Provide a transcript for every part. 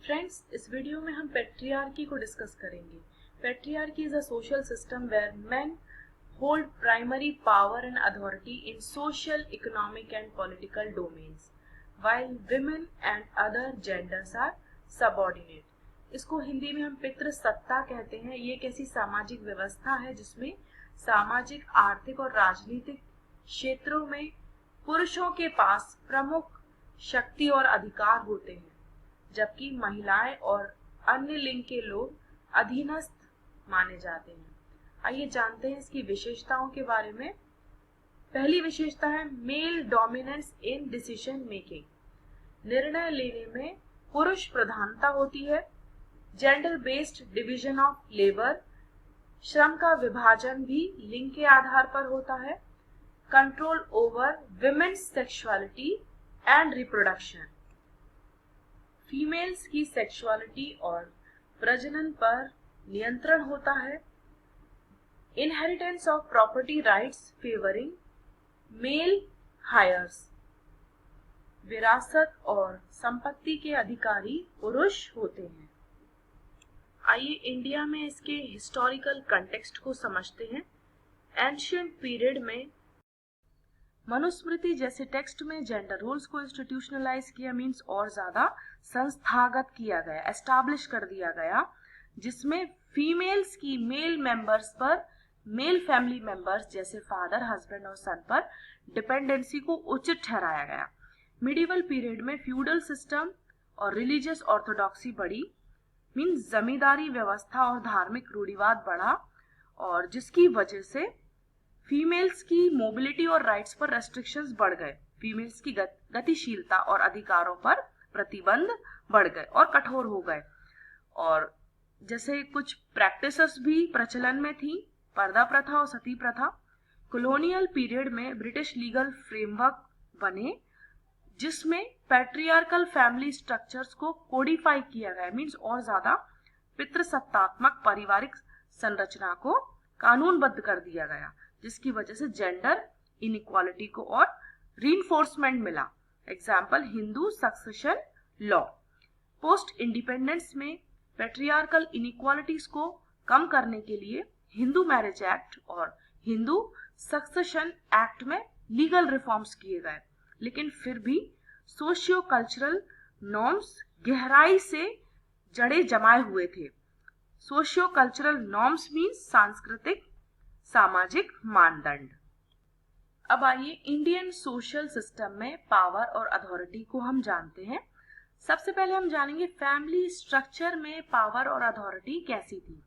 Friends, इस video में हम पेट्रियार्की को डिस्कस करेंगे। Patriarchy is a social system where men hold primary power and authority in social, economic and political domains, while women and other genders are subordinate. इसको हिंदी में हम पितृसत्ता कहते हैं। ये एक ऐसी सामाजिक व्यवस्था है जिसमें सामाजिक, आर्थिक और राजनीतिक क्षेत्रों में पुरुषों के पास प्रमुख शक्ति और अधिकार होते हैं, जबकि महिलाएं और अन्य लिंग के लोग अधीनस्थ माने जाते हैं। आइए जानते हैं इसकी विशेषताओं के बारे में। पहली विशेषता है male dominance in decision making. निर्णय लेने में पुरुष प्रधानता होती है। Gender based division of labour, श्रम का विभाजन भी लिंग के आधार पर होता है। Control over women's sexuality and reproduction, females की सेक्सुअलिटी और प्रजनन पर नियंत्रण होता है। Inheritance of property rights favouring male heirs, विरासत और संपत्ति के अधिकारी पुरुष होते हैं। आइए इंडिया में इसके हिस्टोरिकल कंटेक्स्ट को समझते हैं। एंशिएंट पीरियड में मनुस्मृति जैसे टेक्स्ट में जेंडर रोल्स को इंस्टीट्यूशनलाइज किया, मीन्स और ज्यादा संस्थागत किया गया, एस्टैब्लिश कर दिया गया, जिसमें फीमेल्स की मेल मेंबर्स पर, मेल फैमिली मेंबर्स जैसे फादर, हस्बैंड और सन पर डिपेंडेंसी को उचित ठहराया गया। मिडिवल पीरियड में फ्यूडल सिस्टम और रिलीजियस ऑर्थोडॉक्सी बढ़ी, मीन्स जमींदारी व्यवस्था और धार्मिक रूढ़िवाद बढ़ा, और जिसकी वजह से फीमेल्स की मोबिलिटी और राइट्स पर रेस्ट्रिक्शंस बढ़ गए। फीमेल्स की गतिशीलता और अधिकारों पर प्रतिबंध बढ़ गए और कठोर हो गए। और जैसे कुछ प्रैक्टिसेस भी प्रचलन में थी, पर्दा प्रथा और सती प्रथा। कॉलोनियल पीरियड में ब्रिटिश लीगल फ्रेमवर्क बने, जिसमें पैट्रियार्कल फैमिली स्ट्रक्चर्स को कोडिफाई किया गया, मीन्स और ज्यादा पितृसत्तात्मक पारिवारिक संरचना को कानूनबद्ध कर दिया गया, जिसकी वजह से जेंडर इनइक्वालिटी को और रीइंफोर्समेंट मिला। Example Hindu succession law. Post independence में पैट्रियार्कल इनइक्वालिटीज को कम करने के लिए हिंदू मैरिज एक्ट और हिंदू सक्सेशन एक्ट में लीगल रिफॉर्म्स किए गए, लेकिन फिर भी सोशियो कल्चरल नॉर्म्स गहराई से जड़े जमाए हुए थे। सोशियो कल्चरल नॉर्म्स मीन्स सांस्कृतिक सामाजिक मानदंड। अब आइए इंडियन सोशल सिस्टम में पावर और अथॉरिटी को हम जानते हैं। सबसे पहले हम जानेंगे फैमिली स्ट्रक्चर में पावर और अथॉरिटी कैसी थी।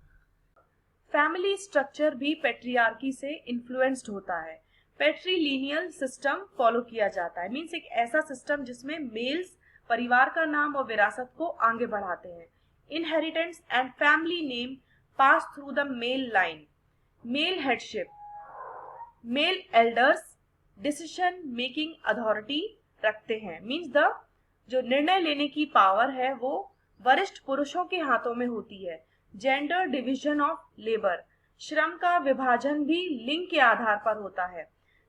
फैमिली स्ट्रक्चर भी पेट्रियार्की से इन्फ्लुएंस्ड होता है। पेट्रीलिनियल सिस्टम फॉलो किया जाता है, मीन्स एक ऐसा सिस्टम जिसमें मेल्स परिवार का नाम और विरासत को आगे बढ़ाते हैं। Inheritance and family name pass through the male line. Male headship, male elders decision making authority रखते हैं, मीन्स द जो निर्णय लेने की पावर है वो वरिष्ठ पुरुषों के हाथों में होती है। जेंडर डिवीजन ऑफ लेबर, श्रम का विभाजन भी लिंग के आधार पर होता है।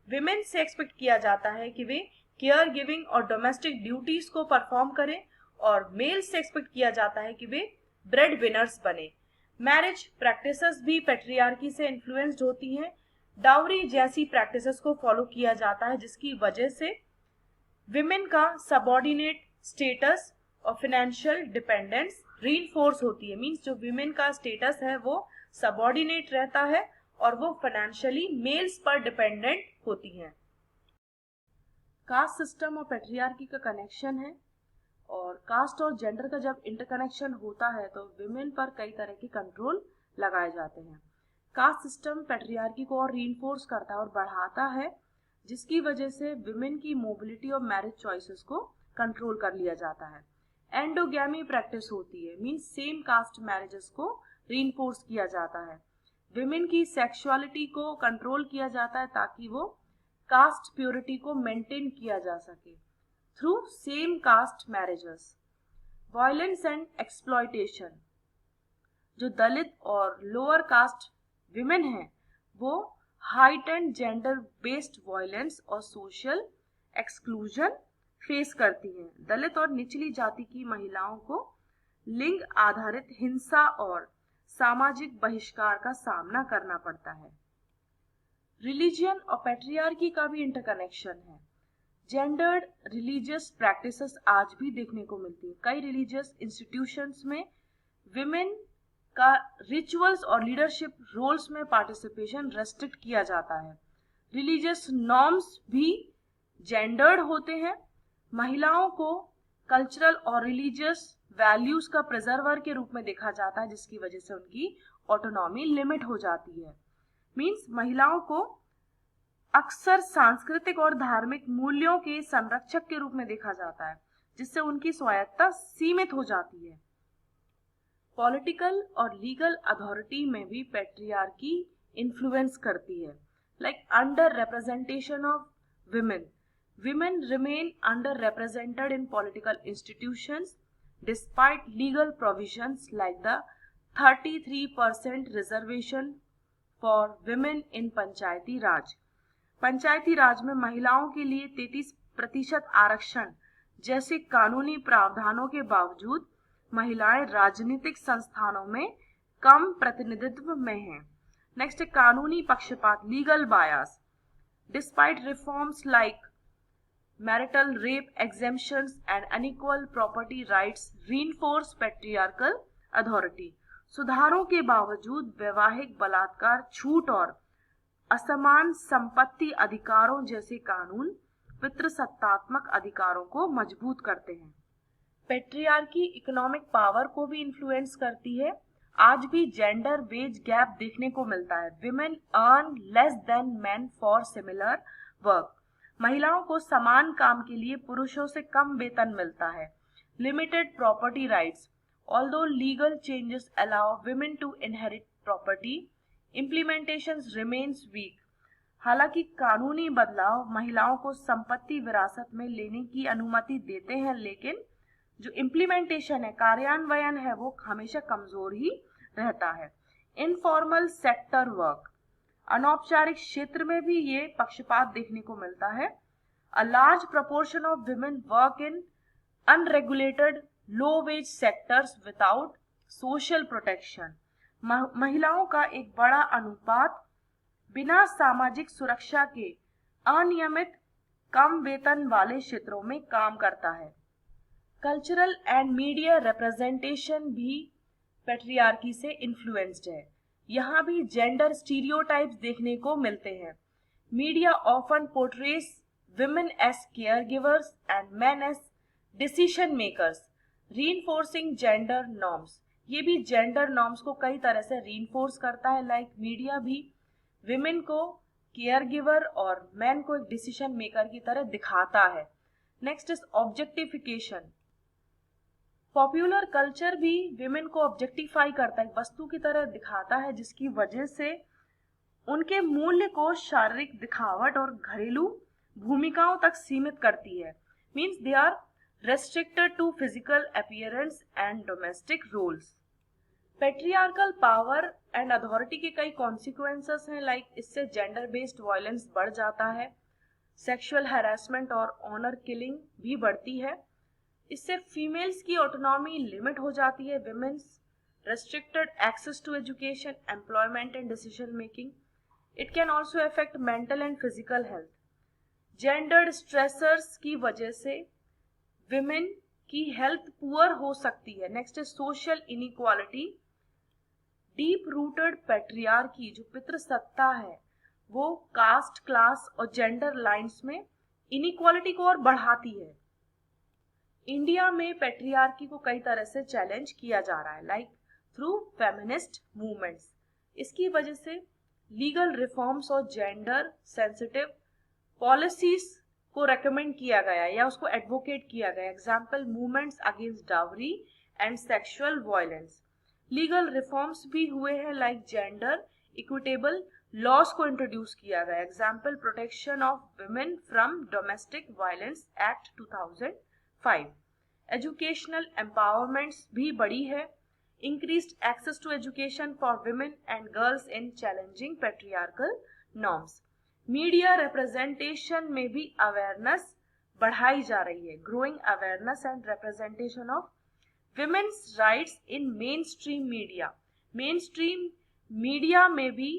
विमेन से एक्सपेक्ट किया जाता है कि वे केयर गिविंग और डोमेस्टिक ड्यूटीज को परफॉर्म करें, और मेल से एक्सपेक्ट किया जाता है कि वे ब्रेड विनर्स बने। मैरिज प्रैक्टिसेस भी पेट्रियार्की से इन्फ्लुएंस्ड होती हैं। डाउरी जैसी प्रैक्टिसेस को फॉलो किया जाता है, जिसकी वजह से विमेन का सबऑर्डिनेट स्टेटस और फाइनेंशियल डिपेंडेंस रीइंफोर्स होती है, मींस जो विमेन का स्टेटस है वो सबऑर्डिनेट रहता है और वो फाइनेंशियली मेल्स पर डिपेंडेंट होती हैं। कास्ट सिस्टम और पेट्रियार्की का कनेक्शन है, और कास्ट और जेंडर का जब इंटरकनेक्शन होता है तो विमेन पर कई तरह के कंट्रोल लगाए जाते हैं। कास्ट सिस्टम पेट्रियार्की को और रीइंफोर्स करता है और बढ़ाता है, जिसकी वजह से विमेन की मोबिलिटी और मैरिज चॉइसेस को कंट्रोल कर लिया जाता है। एंडोगैमी प्रैक्टिस होती है, मींस सेम कास्ट मैरिजेस को रीइंफोर्स किया जाता है। विमेन की सेक्सुअलिटी को कंट्रोल किया जाता है ताकि वो कास्ट प्योरिटी को मेंटेन किया जा सके through same caste marriages. Violence and exploitation, जो दलित और लोअर कास्ट विमेन हैं वो हाइटेंड जेंडर बेस्ड वायलेंस और सोशल एक्सक्लूजन फेस करती हैं। दलित और निचली जाति की महिलाओं को लिंग आधारित हिंसा और सामाजिक बहिष्कार का सामना करना पड़ता है। रिलीजियन और पैट्रियार्की का भी इंटरकनेक्शन है। जेंडर्ड रिलीजियस प्रैक्टिसेस आज भी देखने को मिलती है। कई रिलीजियस इंस्टीट्यूशंस में विमेन का रिचुअल्स और लीडरशिप रोल्स में पार्टिसिपेशन रेस्ट्रिक्ट किया जाता है। रिलीजियस नॉर्म्स भी जेंडर्ड होते हैं। महिलाओं को कल्चरल और रिलीजियस वैल्यूज का प्रिजर्वर के रूप में देखा जाता है, जिसकी वजह से उनकी ऑटोनॉमी लिमिट हो जाती है। मीन्स महिलाओं को अक्सर सांस्कृतिक और धार्मिक मूल्यों के संरक्षक के रूप में देखा जाता है, जिससे उनकी स्वायत्तता सीमित हो जाती है। पॉलिटिकल और लीगल अथॉरिटी में भी पैट्रियार्की इन्फ्लुएंस करती है। Like under representation of women, women remain underrepresented in political institutions despite legal provisions like the 33% reservation for women in पंचायती राज। पंचायती राज में महिलाओं के लिए 33% आरक्षण जैसे कानूनी प्रावधानों के बावजूद महिलाएं राजनीतिक संस्थानों में कम प्रतिनिधित्व में हैं। नेक्स्ट है कानूनी पक्षपात, legal bias. Despite reforms like marital rape exemptions and unequal property rights reinforce patriarchal authority। सुधारों के बावजूद वैवाहिक बलात्कार, छूट और असमान संपत्ति अधिकारों जैसे कानून पितृसत्तात्मक अधिकारों को मजबूत करते हैं। पैट्रियार्की इकोनॉमिक पावर को भी इन्फ्लुएंस करती है। आज भी जेंडर वेज गैप देखने को मिलता है। Women earn less than main for similar work. महिलाओं को समान काम के लिए पुरुषों से कम वेतन मिलता है। Limited property rights, although legal changes allow women to inherit property, implementation remains weak. हालांकि कानूनी बदलाव महिलाओं को संपत्ति विरासत में लेने की अनुमति देते हैं, लेकिन जो इम्प्लीमेंटेशन है, कार्यान्वयन है, वो हमेशा कमजोर ही रहता है। इनफॉर्मल सेक्टर वर्क, अनौपचारिक क्षेत्र में भी ये पक्षपात देखने को मिलता है। A large proportion of women work in unregulated low wage sectors without social protection. महिलाओं का एक बड़ा अनुपात बिना सामाजिक सुरक्षा के अनियमित कम वेतन वाले क्षेत्रों में काम करता है। कल्चरल एंड मीडिया रिप्रेजेंटेशन भी पैट्रियार्की से इन्फ्लुएंस्ड है। यहाँ भी जेंडर स्टीरियोटाइप्स देखने को मिलते हैं। Media often portrays women as caregivers and men as decision makers, reinforcing gender norms. ये भी जेंडर नॉर्म्स को कई तरह से रीइंफोर्स करता है। लाइक मीडिया भी विमेन को केयर गिवर और मैन को एक डिसीजन मेकर की तरह दिखाता है। Next is objectification. Popular culture भी विमेन को ऑब्जेक्टिफाई करता है, वस्तु की तरह दिखाता है, जिसकी वजह से उनके मूल्य को शारीरिक दिखावट और घरेलू भूमिकाओं तक सीमित करती है। Means they are restricted to physical appearance and domestic roles. Patriarchal power and authority के कई कॉन्सिक्वेंसेस हैं। लाइक इससे जेंडर बेस्ड वायलेंस बढ़ जाता है, सेक्सुअल हैरेसमेंट और ऑनर किलिंग भी बढ़ती है। इससे फीमेल्स की ऑटोनॉमी लिमिट हो जाती है। Women's restricted access to education, employment and decision making. It can also affect mental and physical health. Gendered stressors की वजह से women की health poor हो सकती है. Next is social inequality. Deep rooted patriarchy जो पितृसत्ता है वो कास्ट, क्लास और जेंडर लाइंस में इनइक्वालिटी को और बढ़ाती है. इंडिया में पैट्रियार्की को कई तरह से चैलेंज किया जा रहा है, लाइक थ्रू फेमिनिस्ट मूवमेंट्स. इसकी वजह से लीगल रिफॉर्म्स और जेंडर सेंसिटिव पॉलिसीज को रेकमेंड किया गया या उसको एडवोकेट किया गया. Example movements against dowry and sexual violence. Legal reforms भी हुए हैं, लाइक जेंडर इक्विटेबल लॉज को इंट्रोड्यूस किया गया. Example protection of women from domestic violence act 2005. Educational empowerments भी बढ़ी है. Increased access to education for women and girls in challenging patriarchal norms. Media representation में भी awareness बढ़ाई जा रही है. Growing awareness and representation of women's rights in main stream media, main stream media में भी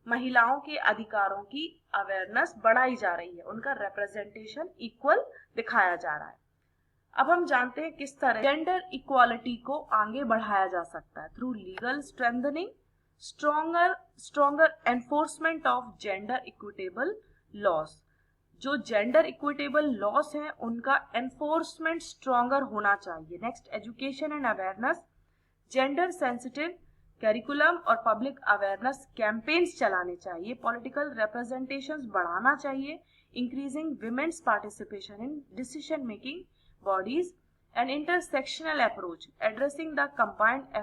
महिलाओं के अधिकारों की अवेयरनेस बढ़ाई जा रही है, उनका रिप्रेजेंटेशन इक्वल दिखाया जा रहा है। अब हम जानते हैं किस तरह जेंडर इक्वालिटी को आगे बढ़ाया जा सकता है। Through legal strengthening, stronger enforcement of gender equitable loss. जो जेंडर इक्विटेबल लॉस हैं उनका एनफोर्समेंट स्ट्रॉन्गर होना चाहिए। Next, education and awareness, gender sensitive curriculum और पब्लिक अवेयरनेस कैंपेन्स चलाने चाहिए। पॉलिटिकल रिप्रेजेंटेशंस बढ़ाना चाहिए। Increasing women's participation in decision making bodies, and intersectional approach addressing the combined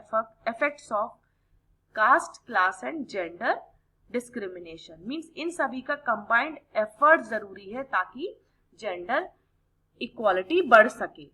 effects of caste, class and gender discrimination means इन सभी का combined effort जरूरी है ताकि gender equality बढ़ सके।